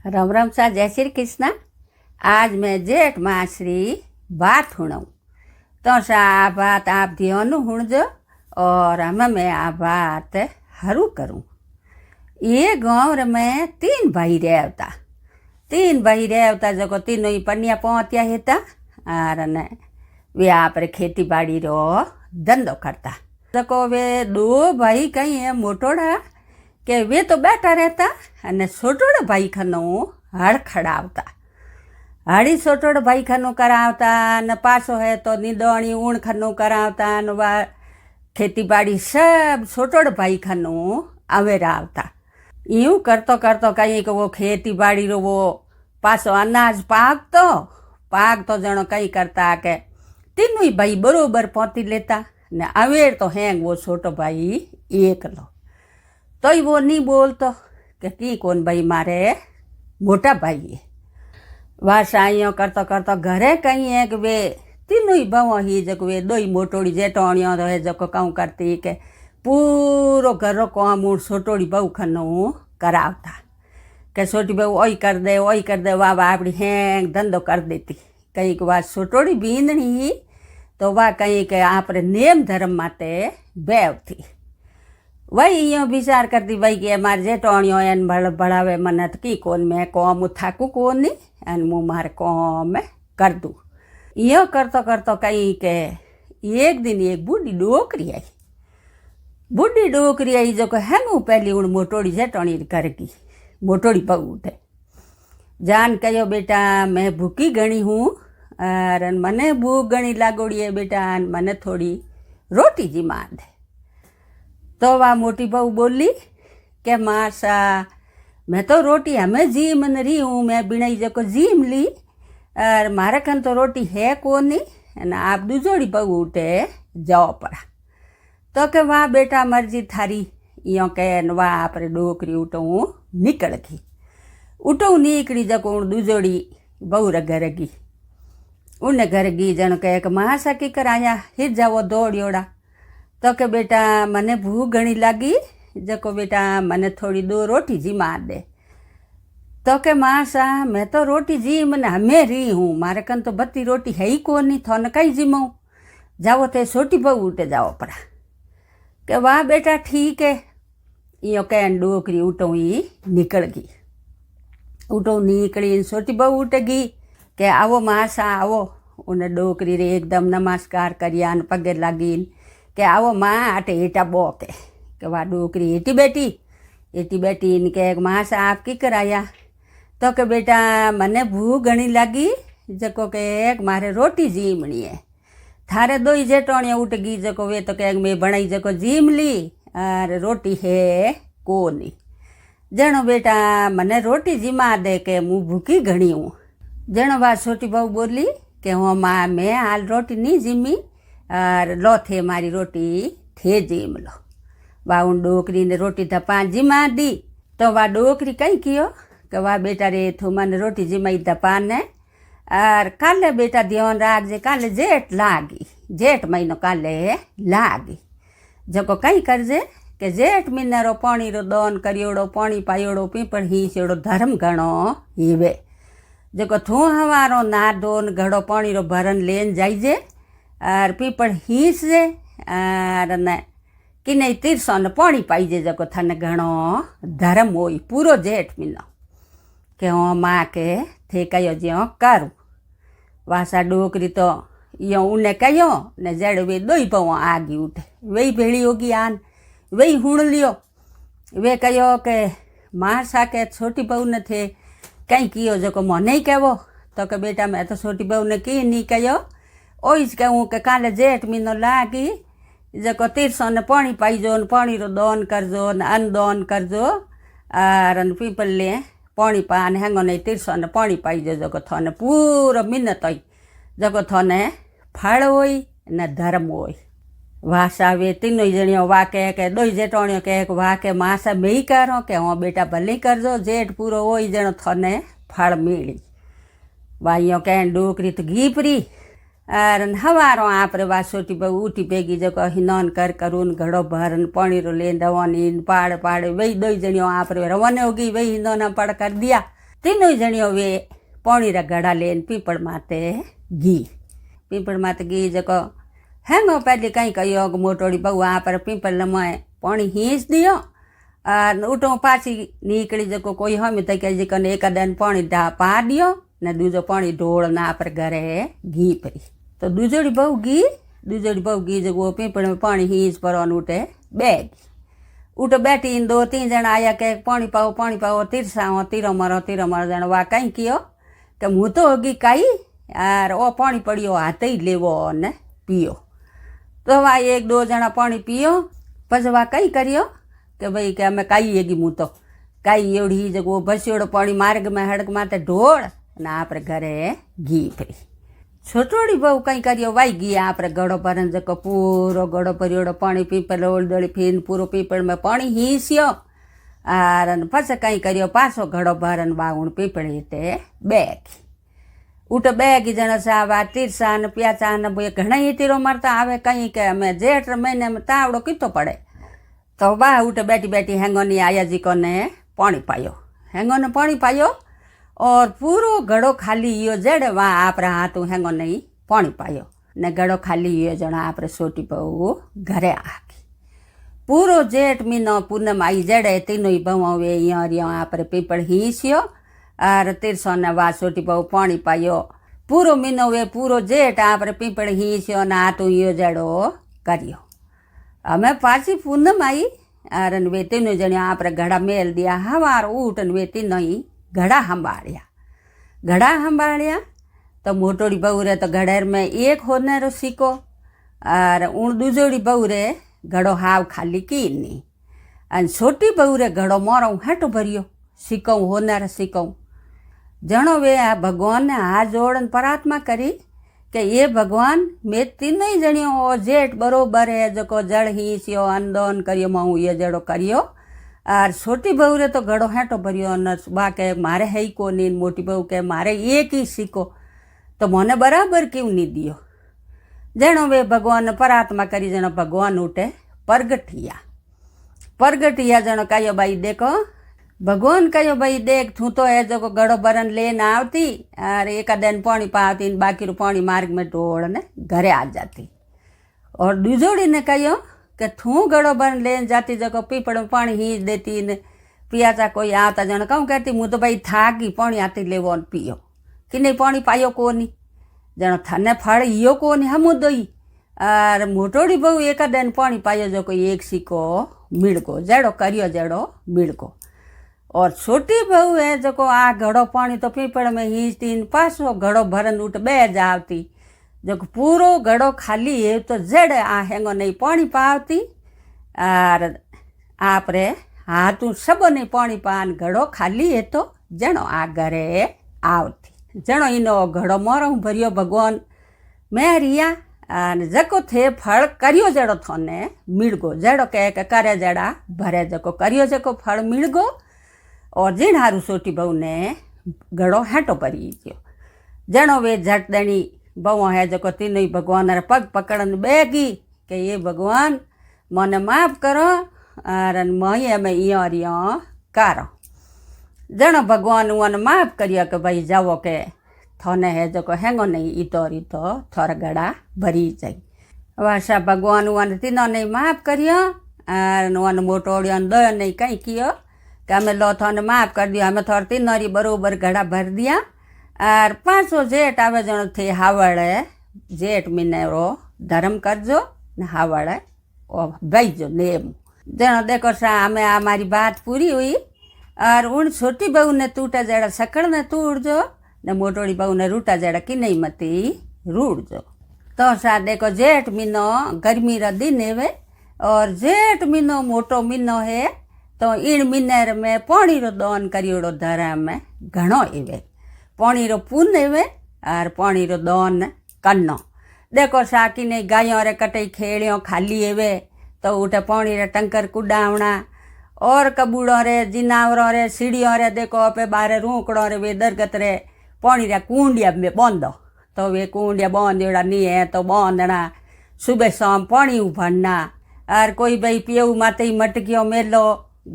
राम राम सा जय श्री कृष्ण। आज मैं जेठ मासरी बात हुणाऊँ तो सा आ बात आप ध्यान हुणजो और हमें मैं आ बात हरू करूँ। ये गाँव में तीन भाई रहता जो तीनों ही पनिया पहुँचा हेता और ने वे आप खेती बाड़ी रो धंधो करता। जो वे दो भाई कहीं है मोटोड़ा के वे तो बैठा रहता अने छोटोड़ भाई खानो हड़ खड़ावता। हड़ी छोटोड़ भाई खानो करावता न पासो है तो निदोणी ऊण खानो करावता न वा खेती बाड़ी सब छोटोड़ भाई खानो आवेरावता। यूँ करतो करतो कहीं कि वो खेती बाड़ी रो वो पासो अनाज पाकतो जणो कहीं करता के तीनों ही भाई बरोबर पहुँची लेता ने अवेर तो हैंग वो छोटो भाई एकलो। तो ही वो नहीं बोलतो कि की कौन भाई मारे मोटा भाई है। वासाइयों करतो करतो घरे कहीं है कि वे तीनों ही बहु ही जो वे दो ही मोटोड़ी जेटोणियों रहे जो कहूँ करती के पूरो घर रो काम छोटोड़ी बहू खनो करावता के छोटी बहू वही कर दे वाह वाह अपनी हैंग धंधो कर देती। कहीं के बाद छोटोड़ी बींदनी तो वह कहीं के आपरे नेम धर्म माते बेव थी। वही यूँ विचार करती भाई कि मारे जेटोणियों एन बढ़ावे मन की कौन मैं कौम थाकू कौन नहीं एन मुँह मारे कौम कर दूँ। यो करतो करतो कहीं के एक दिन एक बूढ़ी डोकरी आई जो है मुँह पहली उन मोटोड़ी जेटोणी कर की मोटोड़ी बहू थे जान कहो बेटा मैं भूखी घणी हूँ और मने भूख घणी लागोड़ी है बेटा मने थोड़ी रोटी जी मार दे। तो वह मोटी बहू बोली कि मासा मैं तो रोटी हमें जीम न रही हूँ मैं बिनाई जो जीम ली और मारे खन तो रोटी है कौन नहीं ना आप दूजोड़ी बहू उठे जाओ पड़ा। तो के वाह बेटा मर्जी थारी यो के वाह आप डोकरी उठूँ निकल गई निकली जको दूजोड़ी बहू घर गई उन्हें घर गई जन कहे कि महासा की कराया हिर जाओ दौड़ियोड़ा। तो के बेटा मने भूख घणी लागी जको बेटा मने थोड़ी दो रोटी जी मार दे। तो के मासा मैं तो रोटी जी मैंने हमें रही हूँ मारे कन तो बत्ती रोटी है ही कौन नहीं थोन कहीं जिमाऊँ जाओ ते छोटी बहू उठे जाओ पड़ा के वाह बेटा ठीक है। यो कहन डोकरी उठो ही निकल गई निकली छोटी बहू उठ गई के आवो मासा आवो उन्हें डोकरी रे एकदम नमस्कार करिया पगे लागी के आवो माँ आटे हेटा बो के वाह डोकरी हेटी बेटी इनके मासा आप की कराया। तो के बेटा मने भूख घणी लागी जको के एक मारे रोटी जीमनी है थारे दो ही जेटोणिया उठ गई जको वे तो के मैं बनाई जको जीम ली और रोटी है को नहीं जनो बेटा मने रोटी जीमा दे के मुँह भूखी घणी हूँ। जनो बात छोटी बहू बोली कि हाँ माँ मैं हाल रोटी नहीं जीमी और लो थे मारी रोटी थे जीम लो। वाह उन डोकरी ने रोटी धपा जिमा दी। तो वाह डोकरी कहीं कियो कि वाह बेटा रे थू मन रोटी जिमाई धपा ने और काले बेटा ध्यान राख जे काले जेठ महीनो काले लागी जको कहीं करजे कि जेठ महीना रो पानी रो दान करियोड़ो पानी पायोड़ो पीपल हींचोड़ो धर्म घणो हीवे जको थू हवारो ना दोन घड़ो पानी रो भरन लेन जाइजे और पीपल हींचजे और न किने तीरसो न पानी पाइजे जको थने घणो धर्म होई पूरो जेठ महीनो के हाँ माँ के थे कहो ज्यो करूँ। वासा डोकरी तो यो उन्हें कहो ने जड़ वे दो ही पौ आगी उठे वही भेड़ी होगी आन वही हुण लियो वे कहो के माँ सा के छोटी बहू ने थे कहीं कियो जो को मन ही कहवो। तो के बेटा मैं तो छोटी बहू ने की नहीं कहो ओइज कहूँ के काले जेठ महीनो लागी जको तीरसो ने पानी पाइजो न पानी रो दान करजो न अन्न दान करजो और पीपल ले पानी पान हेंगो नहीं तीरसो ने पानी पाइजो जको थोने पूरो मिन्नत होई जको थोने फल होई न धर्म होई। वासा वे तीनों जणियों वाह के दो जेटोणियों कह वाह के मासा में ही करो के हाँ बेटा भले करजो जेठ पूरो हो जणो थने फल मिली। वाइयों कह डोकरी तो घीपरी और हवारों आप रे वाह छोटी बहू उठी पेगी जो हिनौन कर करून घड़ो भरन पानी रो ले दवानी पाड़ वही दो जणियों आप रे रवाने होगी वही हिनौना पड़ कर दिया। तीनों जणियों वे पानी रा घड़ा लेन पीपल माते गी पीपल माते गी जको हेंगो पहले कहीं कहो मोटोड़ी बहु आ पर पीपल में पानी हींच दियो उठो पाछी निकली जको कोई हम तो कहे कने एक दिन पानी पा दियो ने दूजो पानी ढोल ना पर घरे घी परी तो दूजोड़ी बहु घी जगो पीपल में पानी हींच पर उठे बैग उठो बैठी 2-3 जन आया के पानी पाओ तिरसाओ तीरो मरो जन वा कहीं कियो के मुँह तो होगी कई यार ओ पानी पड़ियो हाथ ही लेवो ने पियो तो वा 1-2 जना पानी पियो पछी वा कई करियो के भाई के अमे काई हेगी मुँह तो काई एवढी जगो बसियोड़ो पानी मार्ग में हड़क माते ढोल ने आपरे घरे घी परी छोटोड़ी बहु कहीं करियो वाई गई आपरे घड़ो भरन जको पूरो घड़ो भरियोड़ो पानी पीपल ओलदोड़ी फीन पूरो पीपल में पानी हींस्यो आर पछी कहीं करियो पाछो घड़ो भरन वाउण पीपल हिते बैगी उठ बैगी जण सा वा तीरसा ने प्याचा ने भाई घणा ही तीरो मरता आवे कहीं के अमे जेठ महीने में तावड़ो कितो पड़े तो वाह उठ बैठी हेंगोनी आया जी को ने पानी पायो हेंगो ने पानी पायो और पूरो घड़ो खाली यो जड़े वहाँ आपरा हाथ हेंगो नहीं पानी पायो ने घड़ो खाली यो जना आपरे सोटी बहु घरे आगी पूरो जेठ महीनो पूनम आई जड़े तीनों ही बहु वे यो आपरे पीपल हींस्यो और तिरसो ने वा सोटी बहु पानी पायो पूरो महीनो वे पूरो जेठ आपरे पीपल हींस्यो ने हाथों यो जड़ो करियो અમે પાછી પૂનમ आई और वे तीनों जणिया आपरे घड़ा मेल दिया हवार उठ वे तीनों ही घड़ा संभालिया तो मोटोड़ी बहु रे तो घड़ेर में एक होने रो सिक्को और उन दूजोड़ी बहु रे घड़ो हाव खाली कीनी और छोटी बहु रे घड़ो मोरो हेठो भरियो सिक्को होने रो सिक्को जणो वे आ भगवान ने हाथ जोड़न प्रार्थना करी के ये भगवान मैं तीनों ही जणियों जेठ बरोबर है जो जड़ हींस्यो अंदोन करियो माऊ ये जड़ो करियो और छोटी बहू रे तो घड़ो हेठो भरियो न बा के मारे है को नहीं मोटी बहू के मारे एक ही सिक्को तो मने बराबर क्यों नहीं दियो जणो वे भगवान प्रार्थना करी जणो भगवान उठे परगटिया जणो कहो भाई देखो भगवान कहो भाई देख तू तो है जो घड़ो भरन लेन आवती और एक दिन पानी पाती बाकी पानी मार्ग में ढोल ने घरे आ जाती और दूजोड़ी ने कहो कि तू घड़ो भरन लेन जाती जो पीपल में पानी हींच देती ने पियाचा कोई आता जन कहूँ कहती मुँह तो भाई थाकी पानी आती लेवो पियो कि नहीं पानी पायो कोनी जन थने फल यो कोनी हम दोई और मोटोड़ी बहु एक दिन पानी पायो जो कोई एक सिक्को मिड़को जड़ो करियो जड़ो मिड़को और छोटी बहू है जो आ घड़ो पानी तो पीपल में हींचती पासो घड़ो भरन उठ बे जावती जो पूरो घड़ो खाली है तो जड़ आ हेंगो नहीं पानी पावती और आपरे हाथों सब नहीं पानी पान घड़ो खाली है तो जणो आ घरे आवती जणो इनो घड़ो मोरो भरियो भगवान मैं रिया जको थे फल करियो जड़ो थोने मिलगो जड़ो कह के करे जड़ा भरे जको करियो जको फल मिलगो और जिन हारू सोटी बहू ने घड़ो हेठो भरी गयो जणो वे झट दणी बहु है जो तीनों ही भगवान पग पकड़न बेगी के ये भगवान मने माफ करो और मही में इयो करो जणो भगवान उन माफ करियो के भाई जाओ के थोने है जो हेंगो नहीं इतो थोड़ा घड़ा भरी जाई वासा भगवान उन तीनों ने माफ करियो और उन मोटोड़ियों दो नहीं कहीं कियो कि हमें लो थोने माफ कर दिया हमें थोड़ा तीनों बरोबर घड़ा भर दिया और पाँचो जेठ आवे जणो थे हावड़े जेठ महीने रो धर्म करजो ने हावड़े ओ बैजो नेम जणो देखो सा हमें हमारी बात पूरी हुई और उन छोटी बहू ने टूटा जड़ा सकड़ ने तोड़जो ने मोटोड़ी बहू ने रूटा जड़ा कि नहीं मती रूड़जो तो सा देखो जेठ महीनो गर्मी रा दिन है और जेठ महीनो मोटो महीनो है तो इन महीने में पानी रो दान करियोड़ो धर्म में घणो एवे पानी रो पुण्य एवे और पानी रो दान करनो देखो साकी ने गायों रे कटई खेड़ियों खाली एवे तो उठे पानी रे टंकर कुडावना और कबूड़ों रे जिनावरों रे सीढ़ियों रे देखो पे बारे रूकड़ों रे वे दरगत रे पानी रे कुंडिया में बांधो तो वे कुंडिया बांधेड़ा नहीं है तो बांधना सुबह शाम पानी भरना और कोई भाई पीऊ माते ही मटकियों मेलो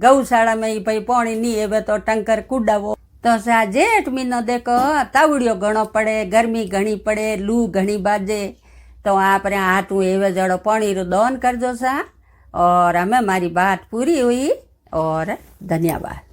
गौशाला में ही भाई पानी नहीं है तो टंकर कुडावो तो सा जेठ महीनो देखो तावड़ियो घणो पड़े, गर्मी घणी पड़े, लू घणी बाजे, तो आप हाथू एवे जड़ो पानी रो दान करजो सा। और हमें मारी बात पूरी हुई और धन्यवाद।